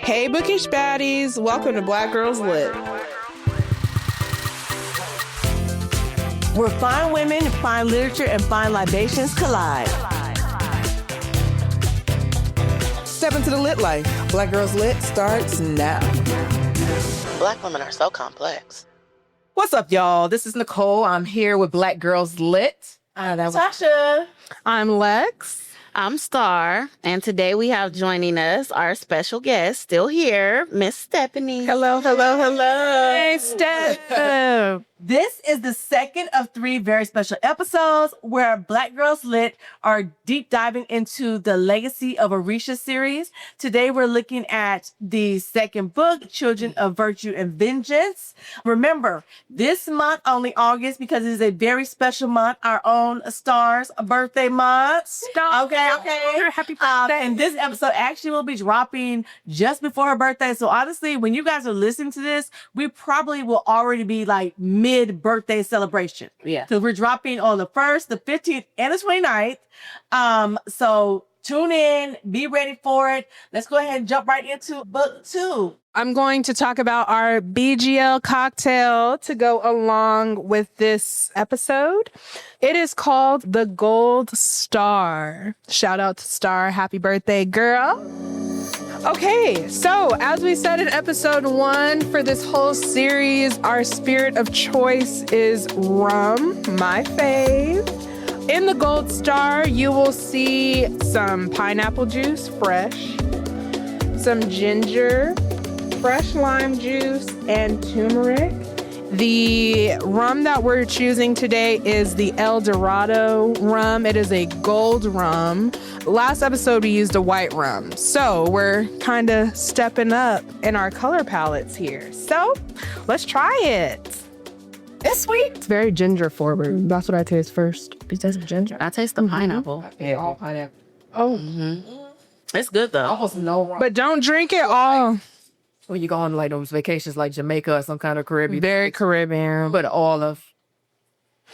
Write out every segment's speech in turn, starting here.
Hey, bookish baddies. Welcome to Black Girls Lit. Where fine women, fine literature, and fine libations collide. Step into the lit life. Black Girls Lit starts now. Black women are so complex. What's up, y'all? This is Nicole. I'm here with Black Girls Lit. Tasha. I'm Lex. I'm Star, and today we have joining us our special guest, still here, Miss Stephanie. Hello. Hey, Steph. This is the second of 3 very special episodes where Black Girls Lit are deep diving into the Legacy of Orïsha series. Today, we're looking at the second book, Children of Virtue and Vengeance. Remember, this month, only August, because it is a very special month, our own Star's birthday month. Okay. Happy birthday. And this episode actually will be dropping just before her birthday. So honestly, when you guys are listening to this, we probably will already be like mid-birthday celebration. Yeah. Because we're dropping on the 1st, the 15th, and the 29th. So tune in, be ready for it. Let's go ahead and jump right into book 2. I'm going to talk about our BGL cocktail to go along with this episode. It is called the Gold Star. Shout out to Star. Happy birthday, girl. Okay, so as we said in episode 1 for this whole series, our spirit of choice is rum, my fave. In the Gold Star, you will see some pineapple juice, fresh, some ginger, fresh lime juice, and turmeric. The rum that we're choosing today is the El Dorado rum. It is a gold rum. Last episode, we used a white rum. So we're kind of stepping up in our color palettes here. So let's try it. It's sweet. It's very ginger forward. That's what I taste first. You taste some ginger? I taste the pineapple. Yeah, all pineapple. Oh, It's good, though. Almost no rum. but don't drink it all. When you go on like those vacations like Jamaica or some kind of Caribbean, Very Caribbean. but olive.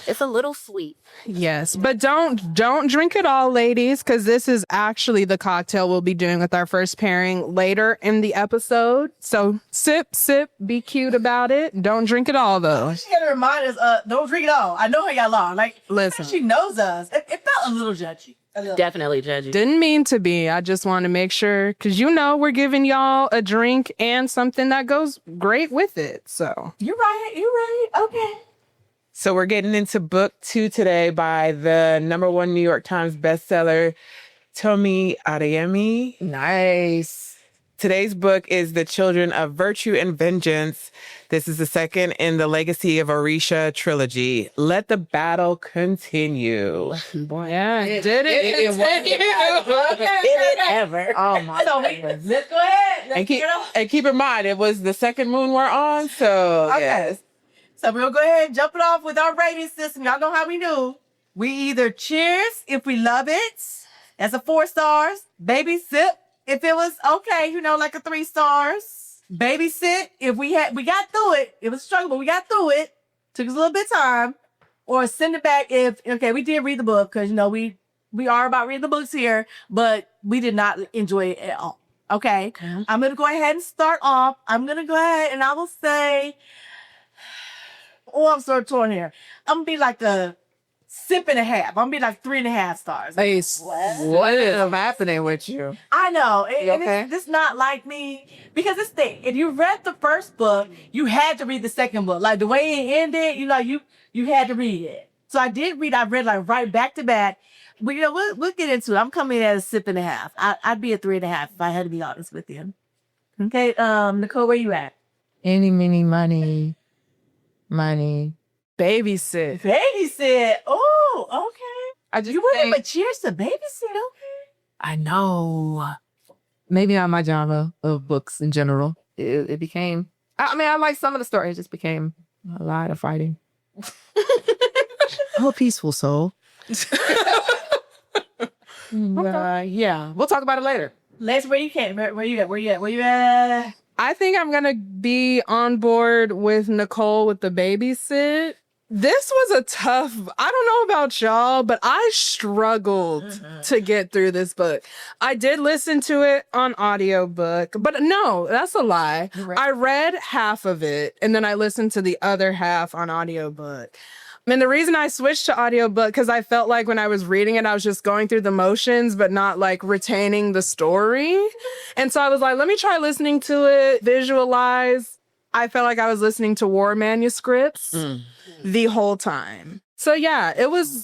It's a little sweet. Yes, but don't drink it all, ladies, because this is actually the cocktail we'll be doing with our first pairing later in the episode. So sip, be cute about it. Don't drink it all, though. She got to remind us, don't drink it all. I know how y'all are. Like, Listen. she knows us. It felt a little judgy. Definitely judgy. Didn't mean to be. I just want to make sure, because we're giving y'all a drink and something that goes great with it. So You're right. Okay. So we're getting into book 2 today by the #1 New York Times bestseller, Tomi Adeyemi. Nice. Today's book is The Children of Virtue and Vengeance. This is the second in the Legacy of Orïsha trilogy. Let the battle continue. Boy. yeah, did it. Did it ever? Oh my So goodness. let's go ahead. And keep in mind, it was the second moon we're on, so Okay. yes. So we'll go ahead and jump it off with our rating system. Y'all know how we do. We either cheers if we love it. That's a 4 stars. Baby sip if it was okay, like a 3 stars. Baby sit if we got through it. It was a struggle, but we got through it. Took us a little bit of time. Or send it back if we did read the book, because we are about reading the books here, but we did not enjoy it at all. Okay. I'm gonna go ahead and start off. I'm gonna go ahead and I will say, I'm so torn here. I'm gonna be like a 6.5. I'm gonna be like 3.5 stars. Hey, what is happening with you? I know. You okay? And it's not like me. Because this thing, if you read the first book, you had to read the second book. Like the way it ended, you had to read it. So I did read. I read like right back to back. But we'll get into it. I'm coming in at a 6.5. I'd be a 3.5 if I had to be honest with you. Okay, Nicole, where you at? Any, mini, money. Babysit. Babysit. Oh, okay. You wouldn't but cheers to babysit, okay. I know. Maybe not my genre of books in general. It became, I like some of the stories. It just became a lot of fighting. I'm a peaceful soul. Yeah, we'll talk about it later. Lex, where you at? I think I'm going to be on board with Nicole with the babysit. This was a tough, I don't know about y'all, but I struggled to get through this book. I did listen to it on audiobook, but no, that's a lie. I read half of it and then I listened to the other half on audiobook. And the reason I switched to audiobook, because I felt like when I was reading it, I was just going through the motions, but not like retaining the story. And so I was like, let me try listening to it, visualize. I felt like I was listening to war manuscripts the whole time. So yeah, it was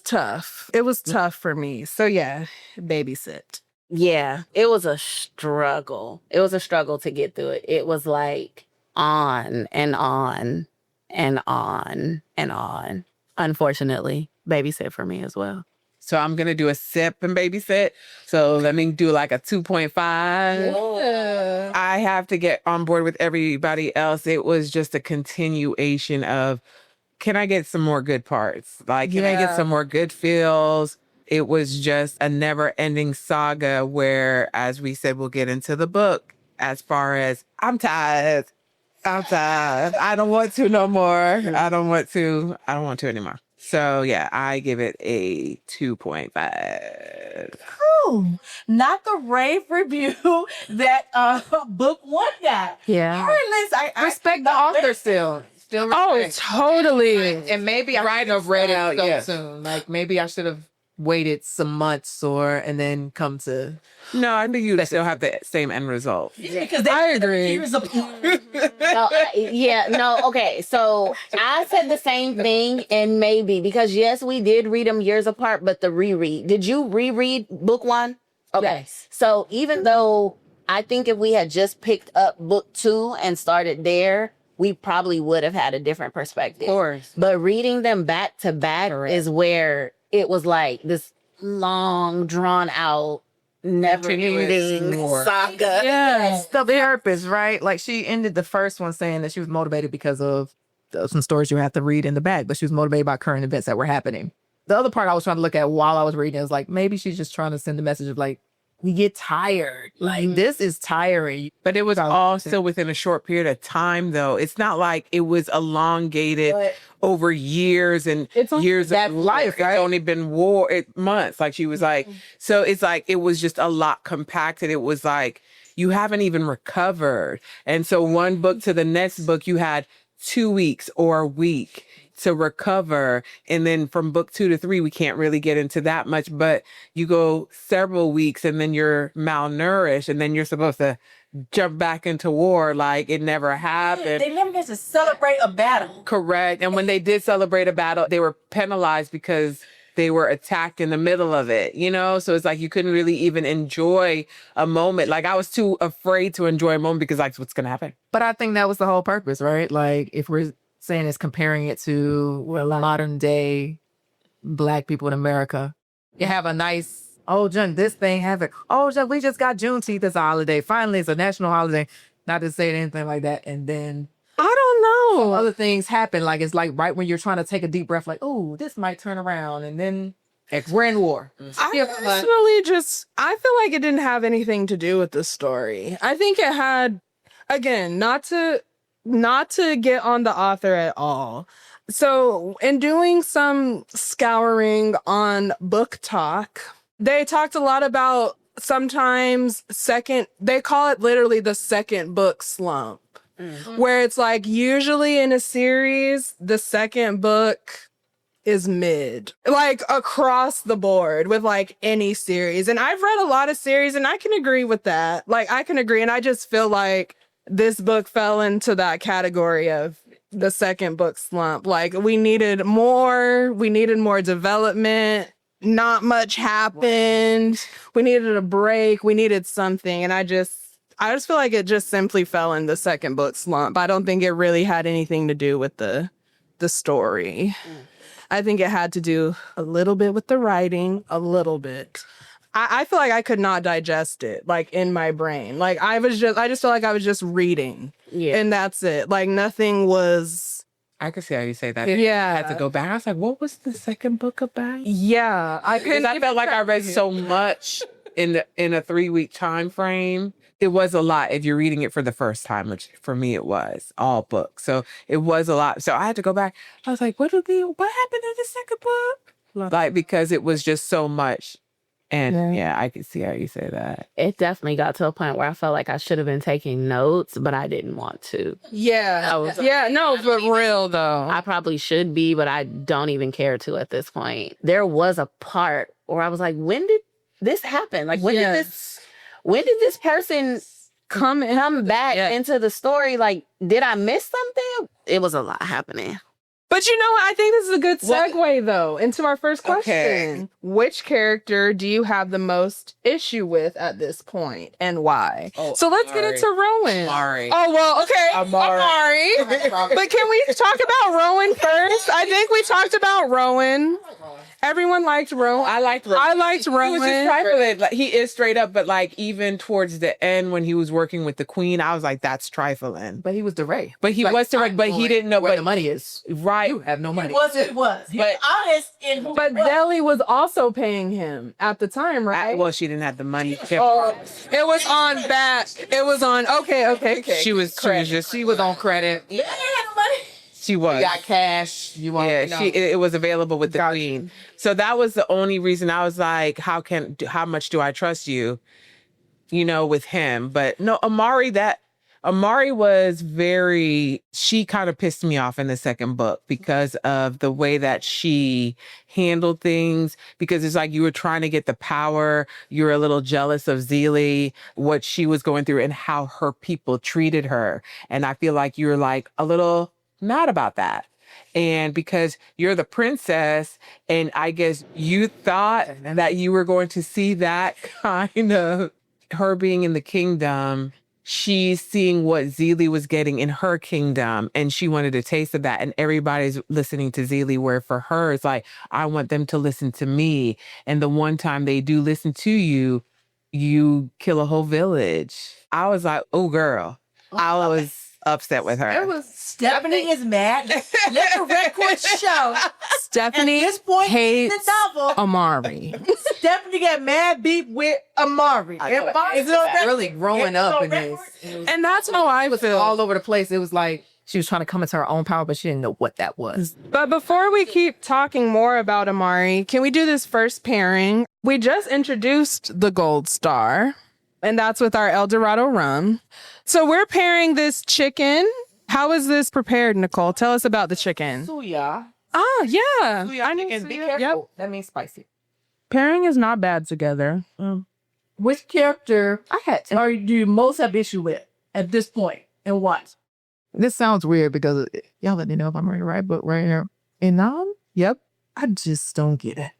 tough. It was tough for me. So yeah, babysit. Yeah, it was a struggle. It was a struggle to get through it. It was like on and on and on and on. Unfortunately, babysit for me as well. So I'm going to do a sip and babysit. So let me do like a 2.5. Yeah. I have to get on board with everybody else. It was just a continuation of, can I get some more good parts? Like, can I get some more good feels? It was just a never-ending saga where, as we said, we'll get into the book as far as, I'm tired. I don't want to no more. I don't want to anymore. So yeah, I give it a 2.5. Ooh, not the rave review that book one got. Yeah. Careless, I Respect the author still. Still respect. Oh, totally. And maybe I should have read it so soon. Like maybe I should have waited some months and then come to. No, I think you still have the same end result. because I agree. years apart. Okay. So I said the same thing, and maybe because yes, we did read them years apart, but the reread. Did you reread book one? Okay. Yes. So even though I think if we had just picked up book two and started there, we probably would have had a different perspective. Of course. But reading them back to back is where it was like this long, drawn out, never ending saga. Yes. The therapist, right? Like she ended the first one saying that she was motivated because of some stories you have to read in the back, but she was motivated by current events that were happening. The other part I was trying to look at while I was reading is like, maybe she's just trying to send the message of like, we get tired. Like this is tiring. But it was all still within a short period of time, though. It's not like it was elongated over years and years that of life, right? It's only been months. Like she was like, so it's like it was just a lot compacted. It was like you haven't even recovered. And so one book to the next book, you had 2 weeks or a week to recover. And then from book 2 to 3, we can't really get into that much, but you go several weeks and then you're malnourished and then you're supposed to jump back into war like it never happened. They never get to celebrate a battle. Correct. And when they did celebrate a battle, they were penalized because they were attacked in the middle of it, you know? So it's like you couldn't really even enjoy a moment. Like I was too afraid to enjoy a moment because like, what's going to happen? But I think that was the whole purpose, right? Like if we're saying it's comparing it to modern day Black people in America, you have a nice, oh, John, this thing happened. Oh, John, we just got Juneteenth as a holiday. Finally, it's a national holiday. Not to say anything like that. And then I don't know. other things happen. Like it's like right when you're trying to take a deep breath, like, oh, this might turn around. And then we're in war. I personally I feel like it didn't have anything to do with the story. I think it had, again, not to get on the author at all. So in doing some scouring on Book Talk, they talked a lot about sometimes they call it literally the second book slump, where it's like usually in a series, the second book is mid, like across the board with like any series. And I've read a lot of series and I can agree with that. Like I can agree. And I just feel like this book fell into that category of the second book slump. Like we needed more development. Not much happened. We needed a break. We needed something. And I just feel like it just simply fell in the second book slump. I don't think it really had anything to do with the story. I think it had to do a little bit with the writing, a little bit. I feel like I could not digest it, like, in my brain. Like, I just feel like I was just reading. Yeah. And that's it. Like, nothing was... I could see how you say that. Yeah. I had to go back. I was like, what was the second book about? Yeah. I felt like I read so much in a 3-week time frame, it was a lot if you're reading it for the first time, which for me it was all books. So it was a lot. So I had to go back. I was like, what happened in the second book? Like, because it was just so much. And yeah, I could see how you say that. It definitely got to a point where I felt like I should have been taking notes, but I didn't want to. Yeah. No, but real though. I probably should be, but I don't even care to at this point. There was a part where I was like, when did this happen? Like, when did this person come back into the story? Like, did I miss something? It was a lot happening. But you know what? I think this is a good segue, though, into our first question. Okay. Which character do you have the most issue with at this point, and why? So let's get into Rowan. Amari. Oh, well, okay. Amari. But can we talk about Rowan first? I think we talked about Rowan. Everyone liked Rowan. I liked Rowan. I liked Rowan. He was just trifling. Like, he is straight up, but like even towards the end when he was working with the queen, I was like, that's trifling. But he was DeRay. But he was direct, but he didn't know where but the money is. Right. You have no money. It was. He was honest in who But he was. Deli was also paying him at the time, right? Well, she didn't have the money. Oh, it was on back. It was on. Okay. She was just. She was on credit. Yeah, he had no money. She was. You got cash. You want? Yeah, it was available with the queen. So that was the only reason I was like, how much do I trust you? You know, with him. But no, Amari was she kind of pissed me off in the second book because of the way that she handled things, because it's like you were trying to get the power. You were a little jealous of Zelie, what she was going through and how her people treated her. And I feel like you were like a little mad about that. And because you're the princess, and I guess you thought that you were going to see that kind of her being in the kingdom, she's seeing what Zelie was getting in her kingdom, and she wanted a taste of that. And everybody's listening to Zelie, where for her, it's like, I want them to listen to me. And the one time they do listen to you, you kill a whole village. I was like, oh, girl. I was upset with her. Stephanie is mad. Let the record show. Stephanie At this point in hates the novel, Amari. Stephanie got mad beat with Amari. It's really growing up in this. And that's how I feel. All over the place. It was like she was trying to come into her own power, but she didn't know what that was. But before we keep talking more about Amari, can we do this first pairing? We just introduced the Gold Star, and that's with our El Dorado rum. So we're pairing this chicken. How is this prepared, Nicole? Tell us about the chicken. Suya. Ah, yeah. Suya chicken. Be careful. Yep. That means spicy. Pairing is not bad together. Which character do you most have issue with at this point, and what? This sounds weird because y'all let me know if I'm right, but right here. Inam? Yep. I just don't get it.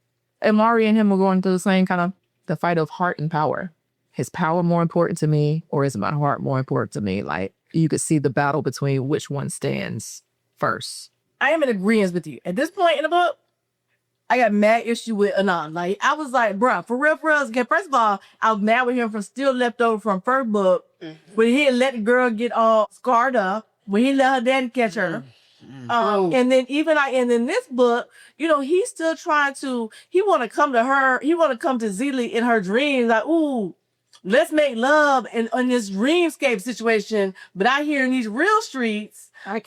Amari and him are going through the same kind of the fight of heart and power. His power more important to me, or is my heart more important to me? Like, you could see the battle between which one stands first. I am in agreement with you. At this point in the book, I got mad issue with Anand. Like, I was like, bruh, for real. Again, first of all, I was mad with him for still left over from first book, when he had let the girl get all scarred up, when he let her dad catch her. And then and in this book, you know, he's still trying to, he want to come to her, he want to come to Zelie in her dreams, like, ooh, let's make love in this dreamscape situation. But out here in these real streets, I'm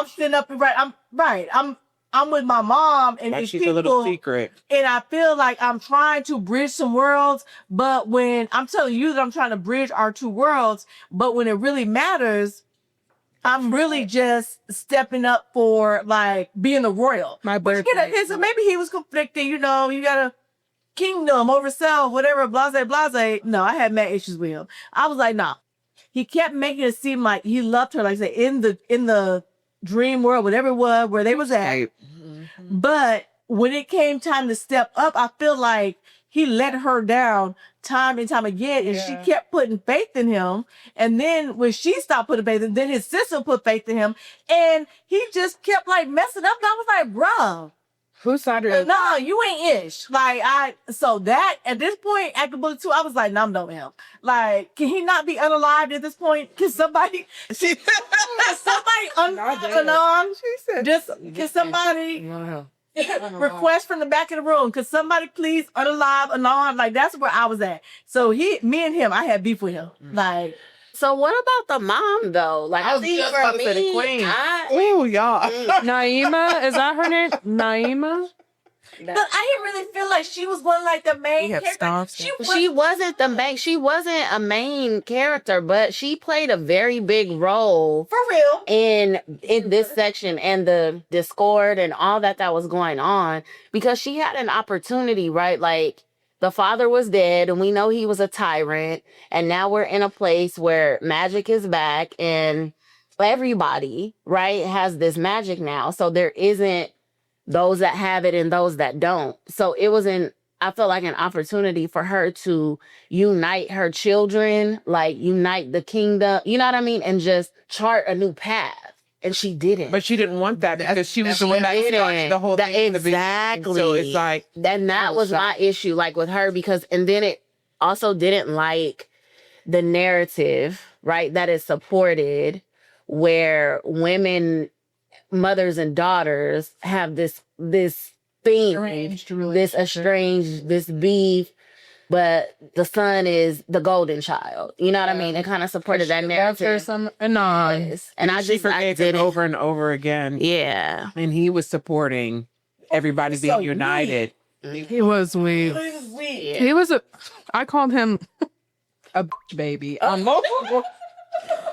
sitting up and I'm with my mom and these she's people, a little secret. And I feel like I'm trying to bridge some worlds, but when I'm telling you that I'm trying to bridge our two worlds, but when it really matters, I'm really just stepping up for like being a royal. My birthday. So maybe he was conflicted, you know, you got a kingdom over self, whatever, blase. No, I had mad issues with him. I was like, nah. He kept making it seem like he loved her, like I said, in the dream world, whatever it was, where they was at. But when it came time to step up, I feel like he let her down time and time again, and she kept putting faith in him. And then when she stopped putting faith in him, then his sister put faith in him, and he just kept like messing up. And I was like, bruh. Whose side are you? No, you ain't ish. So that at this point, after book 2, I was like, no, I'm done with him. Like, can he not be unalived at this point? Can somebody unalive Anon? Can somebody request from the back of the room. Could somebody please unalive Anon? Like, that's where I was at. So me and him, I had beef with him. Like, So what about the mom though? Like, I was see, just for about to say the me, queen. Ooh, y'all. Naima, is that her name? Naima? but I didn't really feel like she was one like the main We have character. stars. She wasn't the main. She wasn't a main character, but she played a very big role for real. in this section and the discord and all that was going on, because she had an opportunity, right? Like, the father was dead and we know he was a tyrant, and now we're in a place where magic is back and everybody, right, has this magic now. So there isn't those that have it and those that don't. So it was I felt like an opportunity for her to unite her children, like unite the kingdom, you know what I mean? And just chart a new path. And she didn't. But she didn't want that because she was the one that started the whole thing. in the beginning. Exactly. So it's like, then that was my issue, like with her, because, and then it also didn't like the narrative, right, that is supported, where women, mothers and daughters have this thing, this estranged, this beef, but the son is the golden child. You know what I mean? It kind of supported that narrative. After some Anon. Yes. And I she just forgave did him over and over again. Yeah. And he was supporting everybody being united. He was weak. Yeah. He was I called him a bitch baby on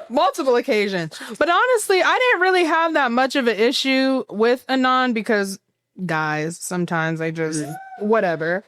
multiple occasions. But honestly, I didn't really have that much of an issue with Anon because guys, sometimes they just whatever.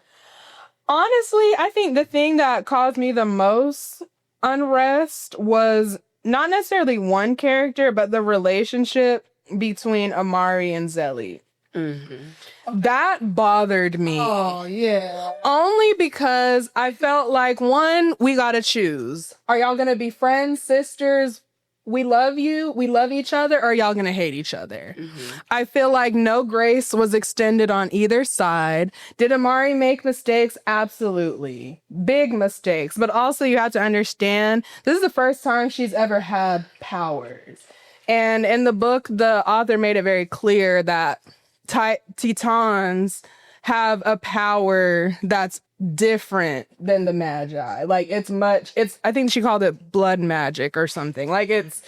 Honestly, I think the thing that caused me the most unrest was not necessarily one character, but the relationship between Amari and Zelly. Mm-hmm. That bothered me. Oh, yeah. Only because I felt like, one, we gotta choose. Are y'all gonna be friends, sisters? We love you, we love each other, or are y'all gonna hate each other? Mm-hmm. I feel like no grace was extended on either side. Did Amari make mistakes? Absolutely. Big mistakes. But also you have to understand, this is the first time she's ever had powers. And in the book, the author made it very clear that Titans have a power that's different than the Magi. Like I think she called it blood magic or something. Like it's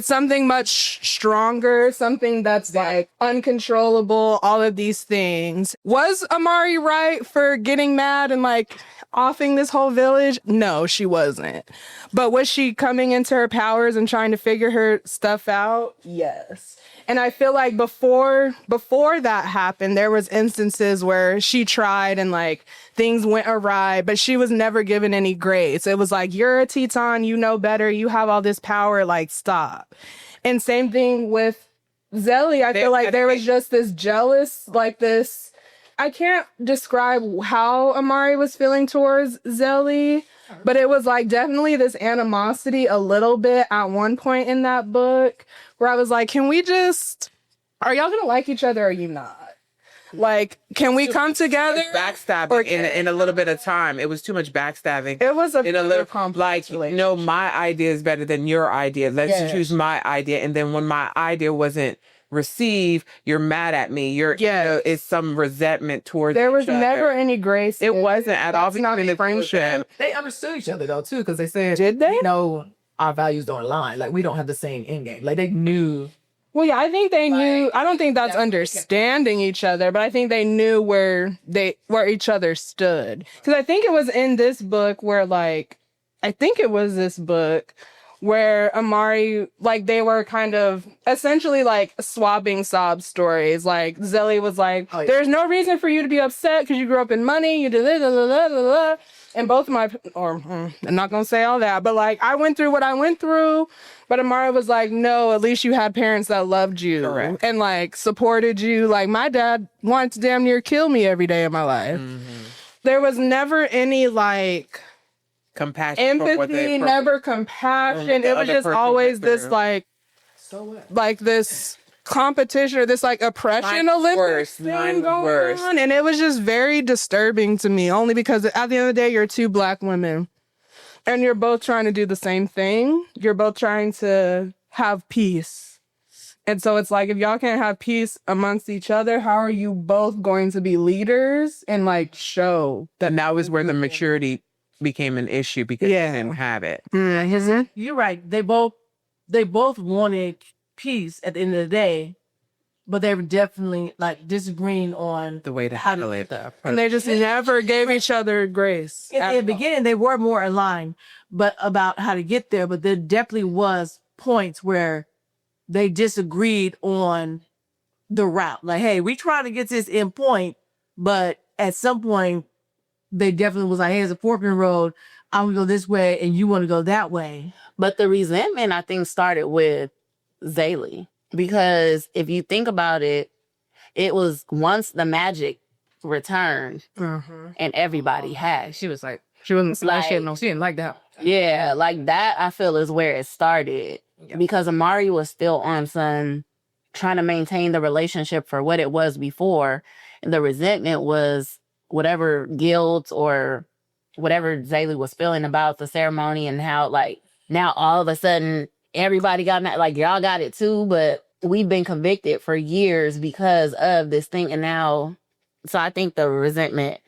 something much stronger, something that's like uncontrollable, all of these things. Was Amari right for getting mad and like offing this whole village? No, she wasn't. But was she coming into her powers and trying to figure her stuff out? Yes. And I feel like before that happened, there was instances where she tried and like things went awry, but she was never given any grace. It was like, you're a Teton, you know better, you have all this power, like stop. And same thing with Zelly. I feel like there was just this jealous, like this, I can't describe how Amari was feeling towards Zelly, but it was like definitely this animosity a little bit at one point in that book where I was like, are y'all gonna like each other or are you not? Like, can we come together? Backstabbing in a little bit of time. It was too much backstabbing. It was in a little complex like, no, my idea is better than your idea. Let's choose my idea. And then when my idea wasn't received, you're mad at me. It's some resentment towards. There was never any grace. It wasn't at all. It's not a friendship. They understood each other though too, because they said, did they? No, our values don't align. Like we don't have the same end game. Like they knew. Well, yeah, I think they knew. I don't think that's understanding each other, but I think they knew where each other stood. Because I think it was in this book where Amari, like, they were kind of essentially like swapping sob stories. Like, Zelly was like, there's no reason for you to be upset because you grew up in money, you did it, and both of I'm not gonna say all that, but like, I went through what I went through, but Amari was like, no, at least you had parents that loved you. Correct. And like supported you. Like, my dad wanted to damn near kill me every day of my life. Mm-hmm. There was never any like compassion, empathy, never compassion. It was just always this like, so what? Like this competition or this like oppression Olympics thing going on. And it was just very disturbing to me, only because at the end of the day, you're two Black women and you're both trying to do the same thing. You're both trying to have peace. And so it's like, if y'all can't have peace amongst each other, how are you both going to be leaders and like show that? And that was where the maturity became an issue because they didn't have it. You're right. They both wanted peace at the end of the day, but they were definitely like disagreeing on The way to handle it. And they just never gave each other grace. in the beginning. They were more aligned, but about how to get there. But there definitely was points where they disagreed on the route. Like, hey, we trying to get to this end point, but at some point, they definitely was like, hey, it's a fork in the road. I'm gonna go this way, and you want to go that way. But the resentment, I think, started with Zaylee. Because if you think about it, it was once the magic returned and everybody had. She was like, she wasn't slashing. No, she didn't like that. Yeah, like that, I feel, is where it started. Yeah. Because Amari was still on some trying to maintain the relationship for what it was before. And the resentment was whatever guilt or whatever Zaylee was feeling about the ceremony and how, like, now all of a sudden everybody got that, like, y'all got it too, but we've been convicted for years because of this thing. And now, so I think the resentment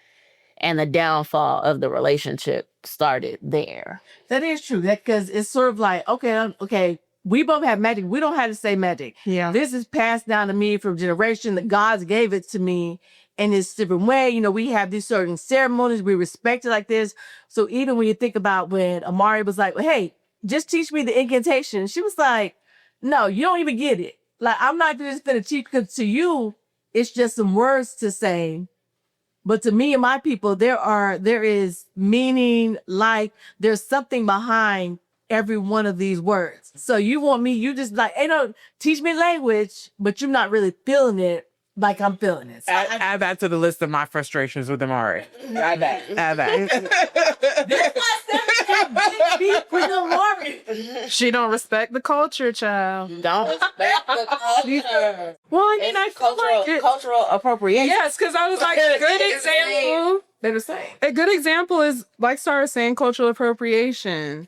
and the downfall of the relationship started there. That is true. That because it's sort of like, okay, we both have magic. We don't have to say magic. Yeah. This is passed down to me from generation. The gods gave it to me in this different way. You know, we have these certain ceremonies. We respect it like this. So even when you think about when Amari was like, well, hey, just teach me the incantation. She was like, no, you don't even get it. Like, I'm not just going to teach, because to you, it's just some words to say. But to me and my people, there is meaning, like there's something behind every one of these words. So you want me, you just like, hey, no, teach me language, but you're not really feeling it like I'm feeling it. So add that to the list of my frustrations with Amari. Add that. She don't respect the culture, child. Don't respect the culture. Well, I mean, I feel like cultural appropriation. yes, because I was like, a good example. They're the same. A good example is, like Sarah was saying, cultural appropriation.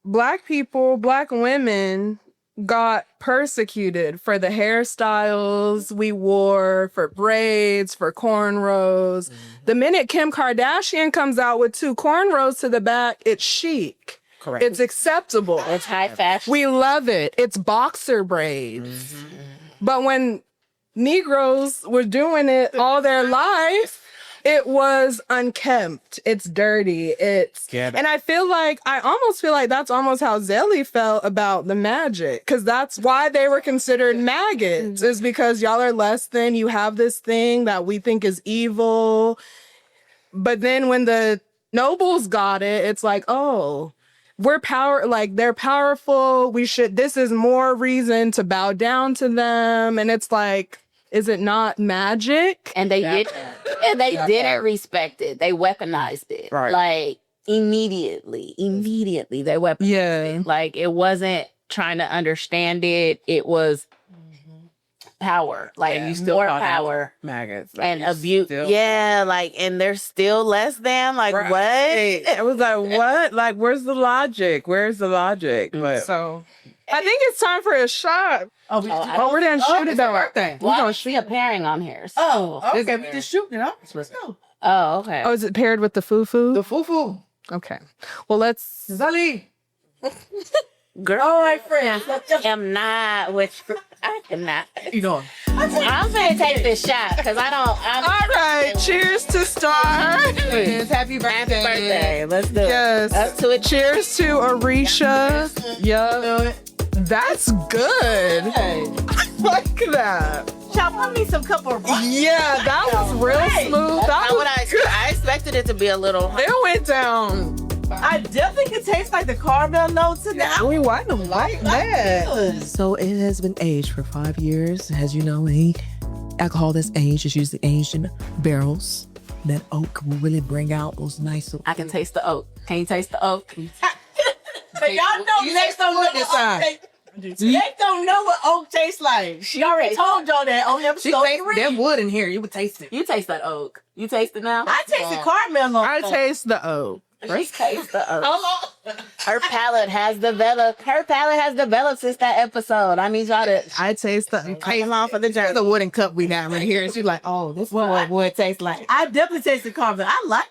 Black people, Black women got persecuted for the hairstyles we wore, for braids, for cornrows. The minute Kim Kardashian comes out with 2 cornrows to the back, it's chic. Correct. It's acceptable. It's high fashion. We love it. It's boxer braids. But when Negroes were doing it all their life, it was unkempt. It's dirty. And I almost feel like that's almost how Zaylee felt about the magic. Because that's why they were considered maggots, is because y'all are less than, you have this thing that we think is evil. But then when the nobles got it, it's like, oh, they're powerful. This is more reason to bow down to them. And it's like, is it not magic? And they didn't respect it. They weaponized it. Right. Like immediately they weaponized it. Like it wasn't trying to understand it. It was power. Like You still more call them power. maggots. Like, And you abuse. still- Yeah, like, and they're still less than. Like, Right. what? It was like, what? Like, where's the logic? But So I think it's time for a shot. We're done shooting though. Birthday. Well, I don't see a pairing on here. So. Oh, okay, we just shooting it off. Let's go. Oh, okay. Oh, is it paired with the fufu? The fufu. Okay. Well, let's. Zali. Girl, All right, friends. I am not with. I cannot. You doing? I'm gonna take this shot because I don't. All right. Cheers to Star. Happy Happy birthday. Let's do Yes. it. Up to it. Cheers to Orïsha. Yeah. That's good. I like that. Chop, I need some cup of rice. Yeah, that was real smooth. That That's what was I expected it to be a little. It went down. I definitely can taste like the caramel notes in that. We want to like that. So it has been aged for 5 years. As you know, alcohol that's aged is usually aged in barrels. That oak will really bring out those nice. I can taste the oak. Can you taste the oak? But y'all know You next on what this time? They don't know what oak tastes like. She already told y'all that on She episode tastes 3. that wood in here. You would taste it. You taste that oak. You taste it now? I tasted caramel notes. I taste the oak. Taste the earth. Her palate has developed. Her palate has developed since that episode. I need y'all to I taste the come along for the journey. The wooden cup we got right here. And she's like, oh, this is what it tastes like. I definitely tasted coffee. I like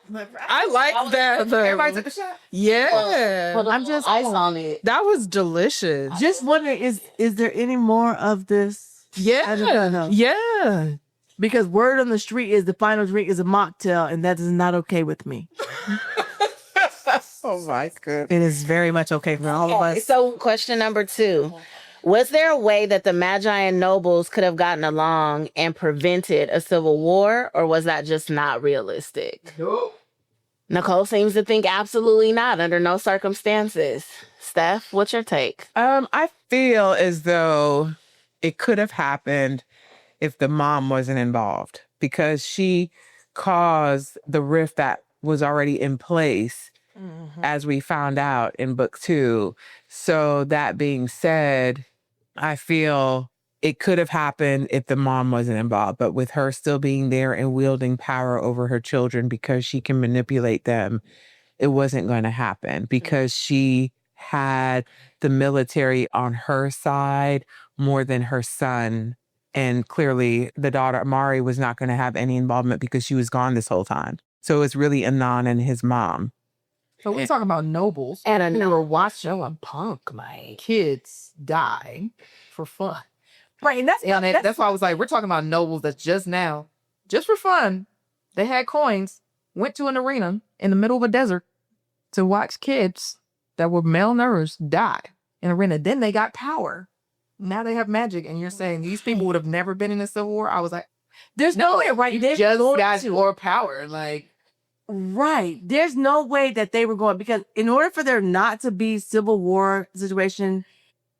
that. Everybody took a shot. Yeah. Put I'm just ice on it. That was delicious. Just wondering, is there any more of this? I don't know. Yeah. Because word on the street is the final drink is a mocktail, and that is not okay with me. Oh my goodness. It is very much okay for all of us. So, question number 2. Was there a way that the Magi and nobles could have gotten along and prevented a civil war, or was that just not realistic? Nope. Nicole seems to think absolutely not, under no circumstances. Steph, what's your take? I feel as though it could have happened if the mom wasn't involved, because she caused the rift that was already in place, as we found out in book 2. So that being said, I feel it could have happened if the mom wasn't involved, but with her still being there and wielding power over her children because she can manipulate them, it wasn't going to happen because she had the military on her side more than her son. And clearly the daughter, Mari, was not going to have any involvement because she was gone this whole time. So it's really Anon and his mom. So we're talking about nobles And who were watching a punk, my kids die for fun. Right, and That's why I was like, we're talking about nobles that just now, just for fun, they had coins, went to an arena in the middle of a desert to watch kids that were malnourished die in an arena. Then they got power. Now they have magic, and you're saying these people would have never been in a civil war? I was like, there's no way, right? you They're just going got to. more power. Like, Right. There's no way that they were going, because in order for there not to be civil war situation,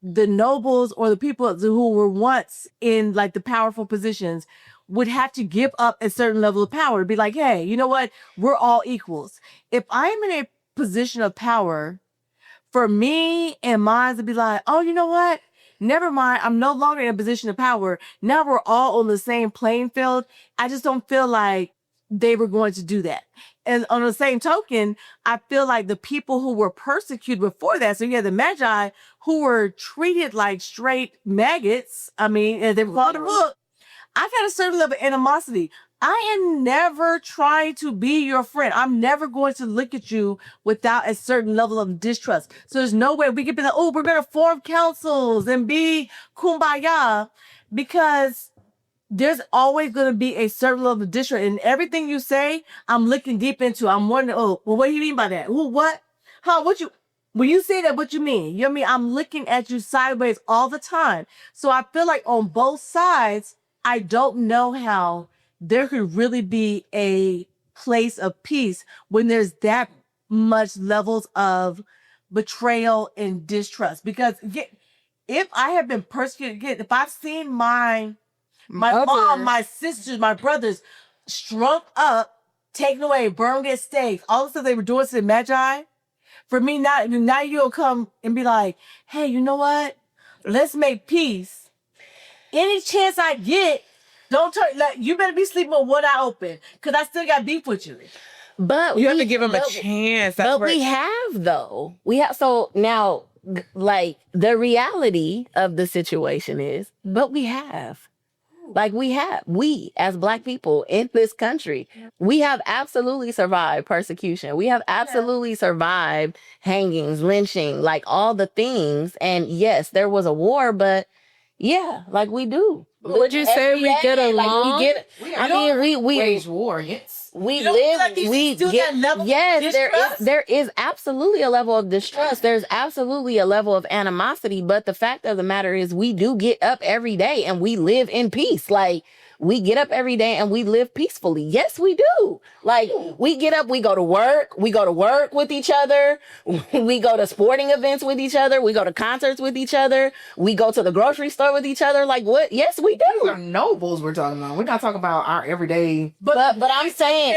the nobles or the people who were once in like the powerful positions would have to give up a certain level of power to be like, hey, you know what? We're all equals. If I'm in a position of power, for me and mine to be like, oh, you know what? Never mind. I'm no longer in a position of power. Now we're all on the same playing field. I just don't feel like they were going to do that. And on the same token, I feel like the people who were persecuted before that, so you had the Magi who were treated like straight maggots. I mean, as they were called in the book. I've had a certain level of animosity. I am never trying to be your friend. I'm never going to look at you without a certain level of distrust. So there's no way we could be like, oh, we're going to form councils and be kumbaya, because there's always going to be a certain level of distrust. And everything you say, I'm looking deep into. I'm wondering, oh, well, what do you mean by that? Who, what? How, what you, when you say that, what you mean? You know what I mean? I'm looking at you sideways all the time. So I feel like on both sides, I don't know how there could really be a place of peace when there's that much levels of betrayal and distrust. Because if I have been persecuted, again, if I've seen my mom, my sisters, my brothers strung up, taken away, burned at stakes, all the stuff they were doing to the Magi, for me, now you'll come and be like, hey, you know what? Let's make peace. Any chance I get, don't turn, like, you better be sleeping with one eye open, because I still got beef with you. But You have to give them a chance. That's But we have, though. We have. So now, like, the reality of the situation is, but we have. Like, we as Black people in this country, we have absolutely survived persecution. We have absolutely survived hangings, lynching, like all the things. And yes, there was a war, but yeah, like we do. Would you say we get along? Like we wage war, yes. We don't feel live, like you we still get, that level of yes, distrust? there is absolutely a level of distrust. There's absolutely a level of animosity. But the fact of the matter is we do get up every day and we live in peace. Like, we get up every day and we live peacefully. Yes, we do. Like, we get up, we go to work with each other. We go to sporting events with each other. We go to concerts with each other. We go to the grocery store with each other. Like, what? Yes, we These do. are nobles we're talking about. We're not talking about our everyday. But I'm saying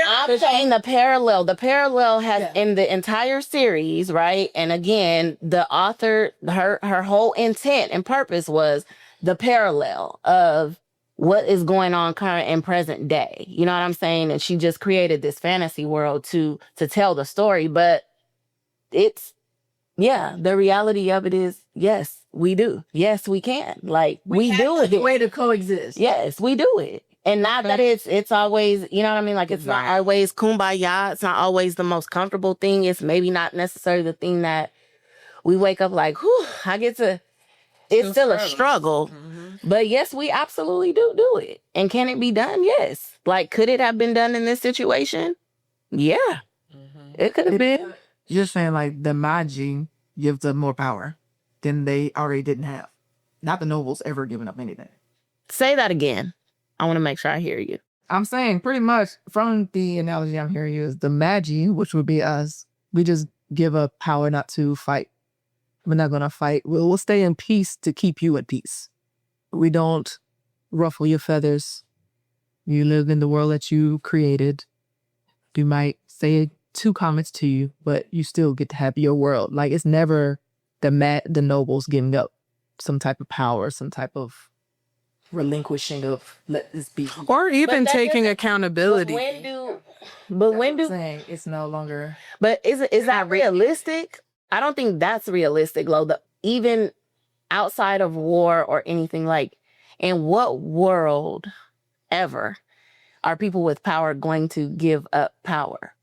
the parallel has in the entire series, right? And again, the author, her whole intent and purpose was the parallel of what is going on current and present day. You know what I'm saying? And she just created this fantasy world to tell the story. But it's, yeah, the reality of it is, yes, we do. Yes, we can. Like, we do it. Way to coexist. Yes, we do it. And not that it's always, you know what I mean? Like, it's not always kumbaya. It's not always the most comfortable thing. It's maybe not necessarily the thing that we wake up like, whew, I get to, it's still a struggle. But yes, we absolutely do it. And can it be done? Yes. Like, could it have been done in this situation? Yeah. It could have been. You're saying like the Magi gives them more power than they already didn't have. Not the nobles ever giving up anything. Say that again. I want to make sure I hear you. I'm saying pretty much from the analogy I'm hearing you is the Magi, which would be us. We just give up power not to fight. We're not going to fight. We'll stay in peace to keep you at peace. We don't ruffle your feathers. You live in the world that you created. You might say 2 comments to you, but you still get to have your world. Like, it's never the nobles giving up some type of power, some type of relinquishing of let this be. Or even taking accountability. When do Saying it's no longer. But is that realistic? I don't think that's realistic, Lo. Even outside of war or anything, like, in what world ever are people with power going to give up power?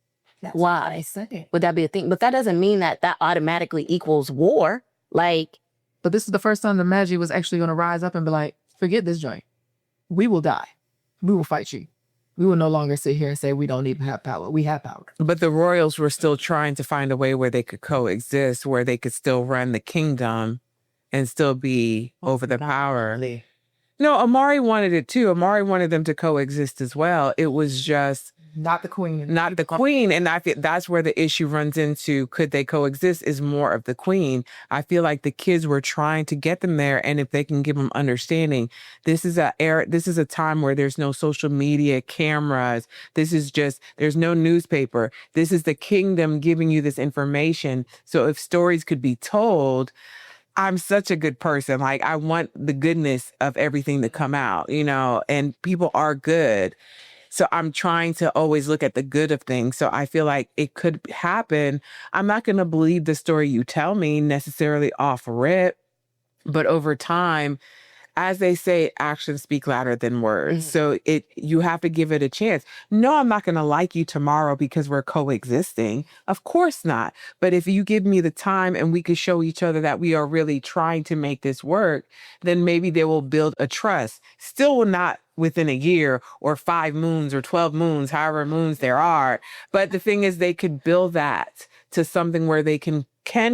That's Why? what I say. Would that be a thing? But that doesn't mean that automatically equals war. Like, But this is the first time the Magi was actually going to rise up and be like, forget this joint. We will die. We will fight you. We will no longer sit here and say we don't even have power. We have power. But the royals were still trying to find a way where they could coexist, where they could still run the kingdom and still be over the power. No, Amari wanted it too. Amari wanted them to coexist as well. It was just Not the queen. not the queen. And I feel that's where the issue runs into. Could they coexist is more of the queen. I feel like the kids were trying to get them there. And if they can give them understanding, this is a time where there's no social media cameras. This is just, there's no newspaper. This is the kingdom giving you this information. So if stories could be told, I'm such a good person. Like, I want the goodness of everything to come out, you know, and people are good. So I'm trying to always look at the good of things. So I feel like it could happen. I'm not going to believe the story you tell me necessarily off rip, but over time, as they say, actions speak louder than words. So you have to give it a chance. No, I'm not going to like you tomorrow because we're coexisting. Of course not. But if you give me the time and we could show each other that we are really trying to make this work, then maybe they will build a trust. Still not within a year or 5 moons or 12 moons, however moons there are. But the thing is, they could build that to something where they can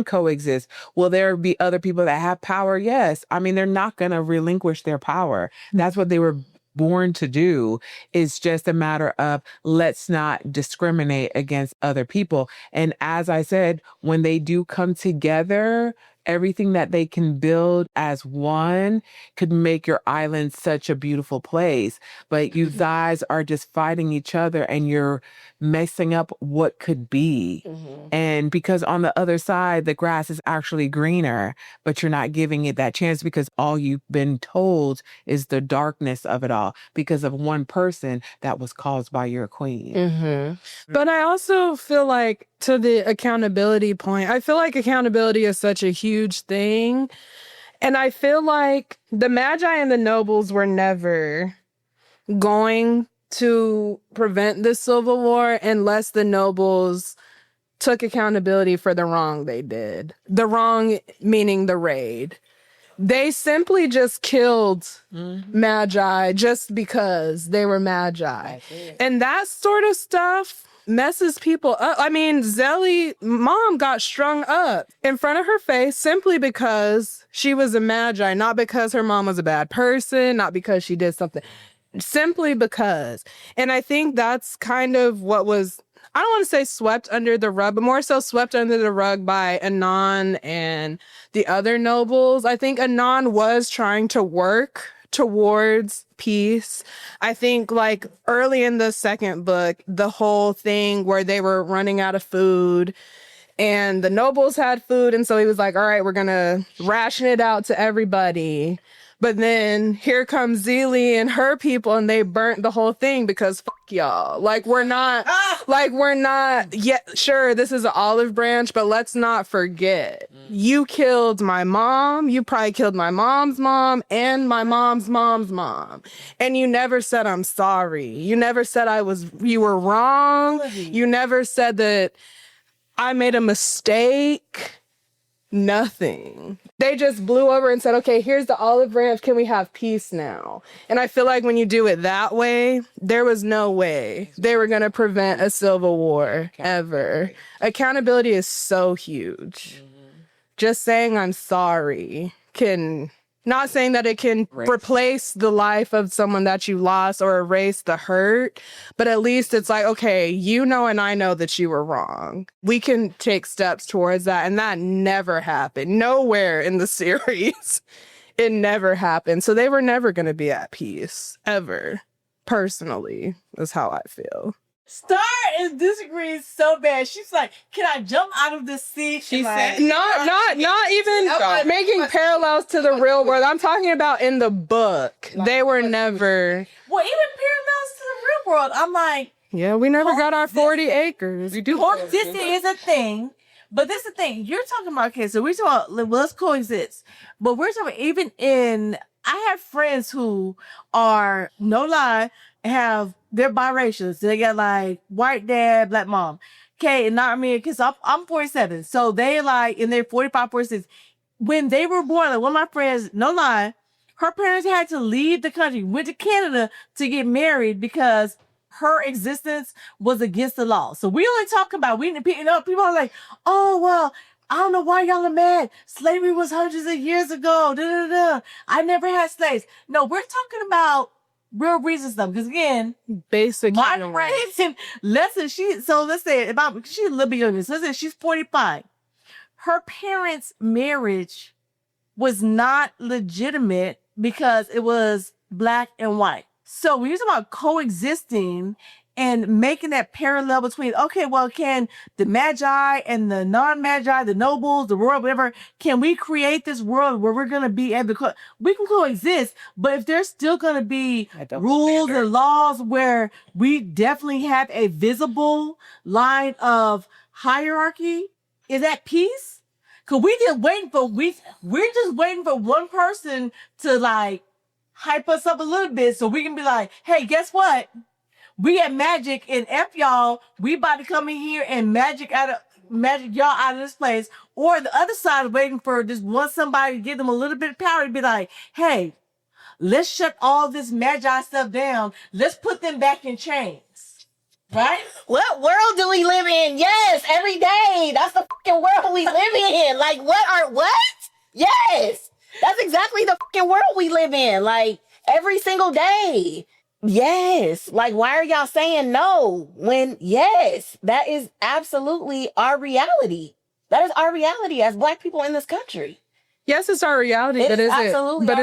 coexist. Will there be other people that have power? Yes. I mean, they're not going to relinquish their power. That's what they were born to do. It's just a matter of let's not discriminate against other people. And as I said, when they do come together, everything that they can build as one could make your island such a beautiful place. But you guys are just fighting each other and you're messing up what could be. And because on the other side, the grass is actually greener, but you're not giving it that chance because all you've been told is the darkness of it all because of one person that was caused by your queen. But I also feel like, to the accountability point, I feel like accountability is such a huge thing. And I feel like the Magi and the nobles were never going to prevent the civil war unless the nobles took accountability for the wrong they did. The wrong meaning the raid. They simply just killed Magi just because they were Magi. And that sort of stuff messes people up. I mean, Zelly, mom got strung up in front of her face simply because she was a Magi, not because her mom was a bad person, not because she did something, simply because. And I think that's kind of what was, I don't want to say swept under the rug, but more so swept under the rug by Anon and the other nobles. I think Anon was trying to work towards peace. I think like early in the second book, the whole thing where they were running out of food and the nobles had food. And so he was like, all right, we're going to ration it out to everybody. But then here comes Zelie and her people, and they burnt the whole thing because fuck y'all. Like we're not yet. Sure, this is an olive branch, but let's not forget you killed my mom. You probably killed my mom's mom and my mom's mom's mom, and you never said I'm sorry. You never said you were wrong. You never said that I made a mistake. Nothing. They just blew over and said, okay, here's the olive branch. Can we have peace now? And I feel like when you do it that way, there was no way they were going to prevent a civil war ever. Accountability is so huge. Just saying I'm sorry not saying that it can replace the life of someone that you lost or erase the hurt, but at least it's like, okay, you know and I know that you were wrong. We can take steps towards that, and that never happened. Nowhere in the series, it never happened. So they were never going to be at peace, ever. Personally, is how I feel. Star is disagreeing so bad. She's like, "Can I jump out of this seat?" She like, said, Not even making parallels to the real world. I'm talking about in the book. They were never. Well, even parallels to the real world. I'm like, yeah, we never got our 40 acres. we do. this is a thing. But this is the thing. You're talking about, okay, so we're talking about, let's coexist. But we're talking about I have friends who are, no lie, they're biracial. So they got like white dad, black mom. Okay, and not me, because I'm 47. So they like in their 45, 46. When they were born, like one of my friends, no lie, her parents had to leave the country, went to Canada to get married because her existence was against the law. So we only talk about, people are like, oh, well, I don't know why y'all are mad. Slavery was hundreds of years ago. I never had slaves. No, we're talking about real reasons though, because again, basic my human rights. friend, let's say she's a little bit younger. So let's say she's 45. Her parents' marriage was not legitimate because it was black and white. So when you're talking about coexisting and making that parallel between, okay, well, can the magi and the non-magi, the nobles, the royal, whatever, can we create this world where we're going to be able to, we can coexist, but if there's still going to be rules and laws where we definitely have a visible line of hierarchy, is that peace? Because we're just waiting for one person to like hype us up a little bit so we can be like, hey, guess what? We at Magic and F y'all, we about to come in here and magic y'all out of this place. Or the other side waiting for this one somebody to give them a little bit of power to be like, hey, let's shut all this magi stuff down. Let's put them back in chains. Right? What world do we live in? Yes, every day. That's the fucking world we live in. Like, what? Yes. That's exactly the fucking world we live in. Like, every single day. Yes. Like, why are y'all saying no when, yes, that is absolutely our reality. That is our reality as Black people in this country. Yes, it's our reality, but is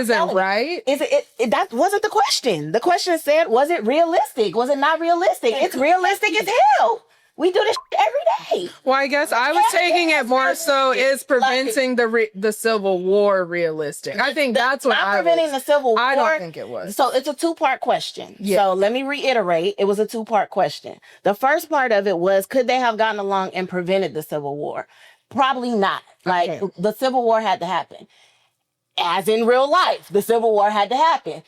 it right? That wasn't the question. The question said, was it realistic? Was it not realistic? It's realistic as hell. We do this shit every day. Well, I guess I was taking it more so is preventing the Civil War realistic. I think that's what I'm preventing the Civil War. I don't think it was. So it's a two-part question. Yeah. So let me reiterate. It was a two-part question. The first part of it was, could they have gotten along and prevented the Civil War? Probably not. Like, the Civil War had to happen. As in real life, the Civil War had to happen.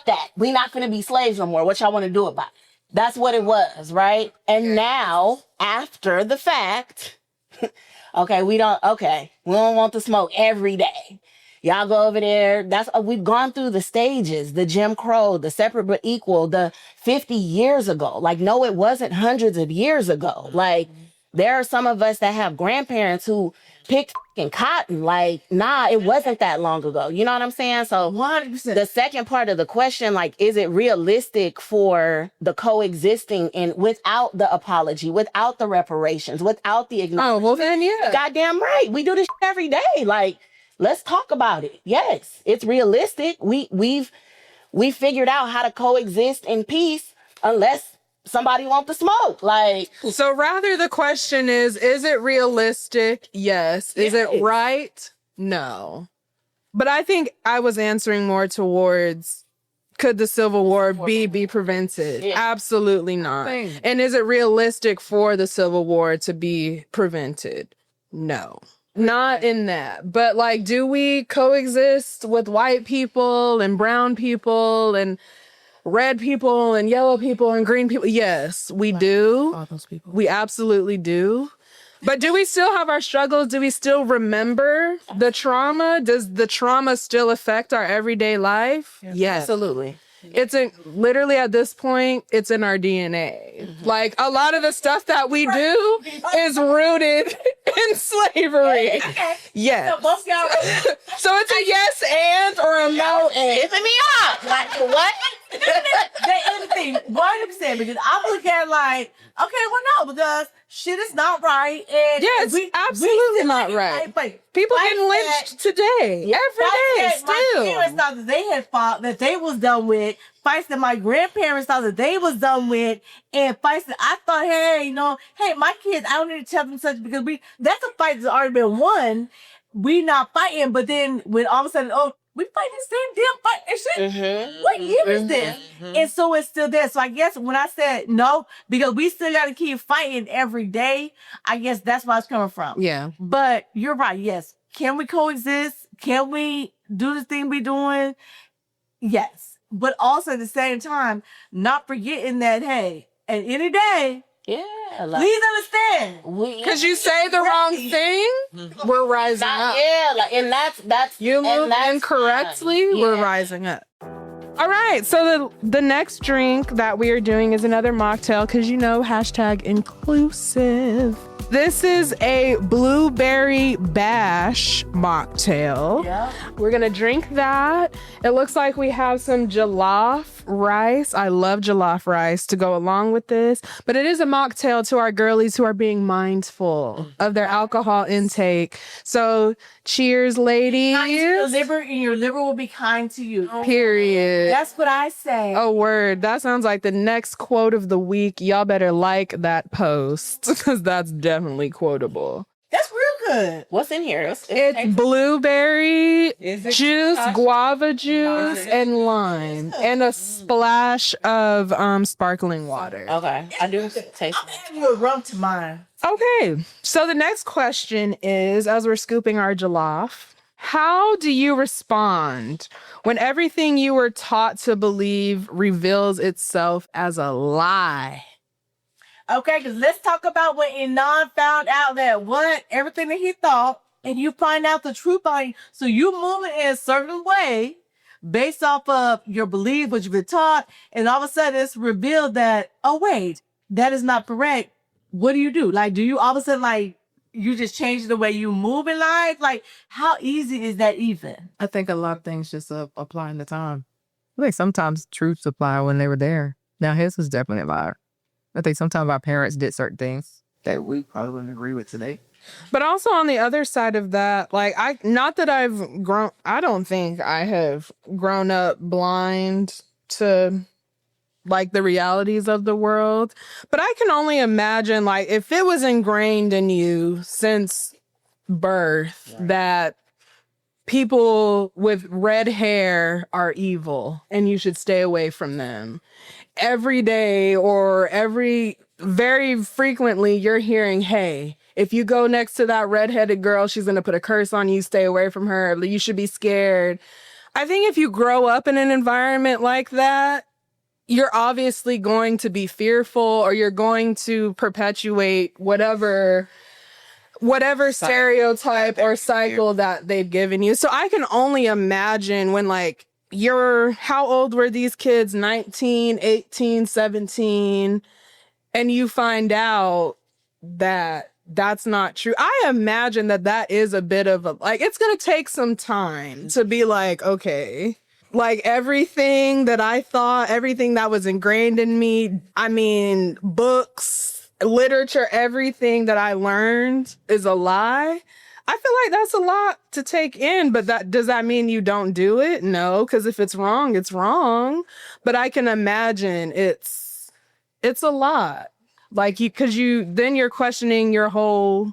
That. We not going to be slaves no more. What y'all want to do about it? That's what it was, right? And now, after the fact, we don't want the smoke every day. Y'all go over there. We've gone through the stages, the Jim Crow, the separate but equal, the 50 years ago. Like, no, it wasn't hundreds of years ago. Like, there are some of us that have grandparents who picked fucking cotton. Like, nah, it wasn't that long ago. You know what I'm saying? So 100%. The second part of the question, like, is it realistic for the coexisting and without the apology, without the reparations, without the acknowledgement? Oh, well then, yeah. Goddamn right. We do this shit every day. Like, let's talk about it. Yes, it's realistic. We figured out how to coexist in peace unless somebody want the smoke. Like, so rather the question is it realistic? Yes. Is it right? No. But I think I was answering more towards, could the Civil War be prevented? Yeah. Absolutely not. Same. And is it realistic for the Civil War to be prevented? No. Not in that. But like, do we coexist with white people and brown people and red people and yellow people and green people? Yes, we do. All those people. We absolutely do. But do we still have our struggles? Do we still remember the trauma? Does the trauma still affect our everyday life? Yes. Absolutely. It's literally at this point, it's in our DNA. Like a lot of the stuff that we do is rooted in slavery. Yes. Both y'all. So it's a yes and or a no and. Pissing me off. Like, what? That is the thing, 100%. Because I look at it like, okay, well, no, because shit is not right. And Yeah, it's absolutely not right. People getting lynched today, every day, My still. parents thought that they had fought, that they was done with. Fights that my grandparents thought that they was done with. And fights that I thought, hey, my kids, I don't need to tell them such, because that's a fight that's already been won. We not fighting, but then when all of a sudden, we fight the same damn fight and shit. What year is this? And so it's still there. So I guess when I said no, because we still got to keep fighting every day, I guess that's where I was coming from. Yeah. But you're right. Yes. Can we coexist? Can we do the thing we doing? Yes. But also at the same time, not forgetting that, hey, at any day, Yeah. Like, please understand. Because you say the wrong thing, we're rising up. yeah, like, and that's You and move that's incorrectly, fine. we're Yeah. rising up. All right, so the next drink that we are doing is another mocktail because hashtag inclusive. This is a blueberry bash mocktail. Yeah. We're gonna drink that. It looks like we have some jollof rice. I love jollof rice to go along with this, but it is a mocktail to our girlies who are being mindful of their alcohol intake. So cheers, ladies. Kind to your liver, and your liver will be kind to you. Period. That's what I say. Oh, word. That sounds like the next quote of the week. Y'all better like that post because that's definitely quotable. That's real good. What's in here? It's blueberry Is it juice, Scotch? guava juice, and lime, and a splash of sparkling water. Okay, I do taste. I'm adding a rum to mine. Okay, so the next question is, as we're scooping our jollof, how do you respond when everything you were taught to believe reveals itself as a lie? Okay, because let's talk about when Inan found out that everything that he thought, and you find out the truth behind it. So you moving in a certain way based off of your belief, what you've been taught, and all of a sudden it's revealed that, oh wait, that is not correct. What do? Like, do you all of a sudden, like, you just change the way you move in life? Like, how easy is that even? I think a lot of things just apply in the time. I think sometimes truths apply when they were there. Now his was definitely a lie. I think sometimes our parents did certain things that we probably wouldn't agree with today. But also on the other side of that, like I don't think I have grown up blind to like the realities of the world. But I can only imagine, like, if it was ingrained in you since birth that people with red hair are evil and you should stay away from them. Every day or very frequently, you're hearing, hey, if you go next to that redheaded girl, she's going to put a curse on you. Stay away from her. You should be scared. I think if you grow up in an environment like that, you're obviously going to be fearful, or you're going to perpetuate whatever stereotype or cycle that they've given you. So I can only imagine when, like, how old were these kids? 19, 18, 17. And you find out that that's not true. I imagine that is a bit of it's going to take some time to be like, okay, like everything that I thought, everything that was ingrained in me, I mean, books, literature, everything that I learned is a lie. I feel like that's a lot to take in, but does that mean you don't do it? No, because if it's wrong, it's wrong. But I can imagine it's a lot. Like then you're questioning your whole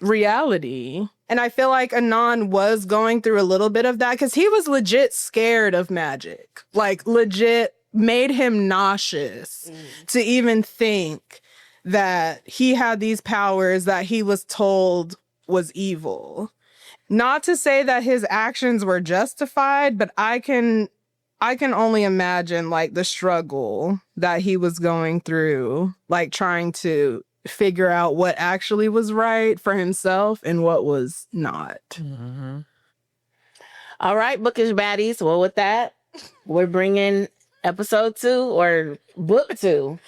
reality. And I feel like Anon was going through a little bit of that because he was legit scared of magic. Like, legit made him nauseous to even think that he had these powers that he was told was evil. Not to say that his actions were justified, but I can only imagine like the struggle that he was going through, like trying to figure out what actually was right for himself and what was not. Mm-hmm. All right, bookish baddies. Well, with that, we're bringing episode 2 or book 2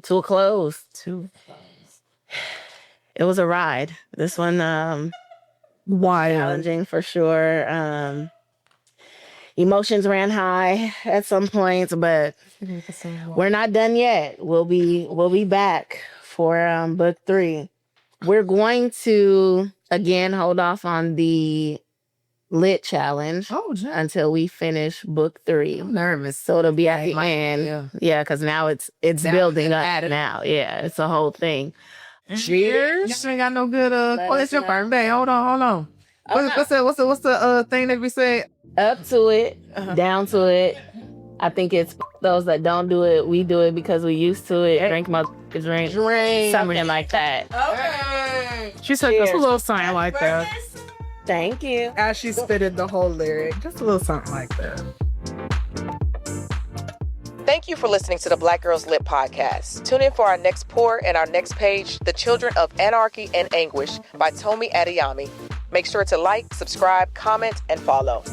to a close. It was a ride. This one, Wild. challenging for sure. Emotions ran high at some points, but we're not done yet. We'll be back for book 3. We're going to again hold off on the lit challenge until we finish book 3. I'm nervous. So it'll be at the end. Yeah, because now it's building up now. Yeah, it's a whole thing. Cheers. You ain't got no good it's your birthday. Hold on. What's the thing that we say? Up to it, down to it. I think it's those that don't do it. We do it because we used to it. Drink drink. Something like that. Okay. She said just a little something like that. Thank you. As she spitted the whole lyric, just a little something like that. Thank you for listening to the Black Girls Lit podcast. Tune in for our next pour and our next page, The Children of Anarchy and Anguish by Tomi Adeyemi. Make sure to like, subscribe, comment, and follow.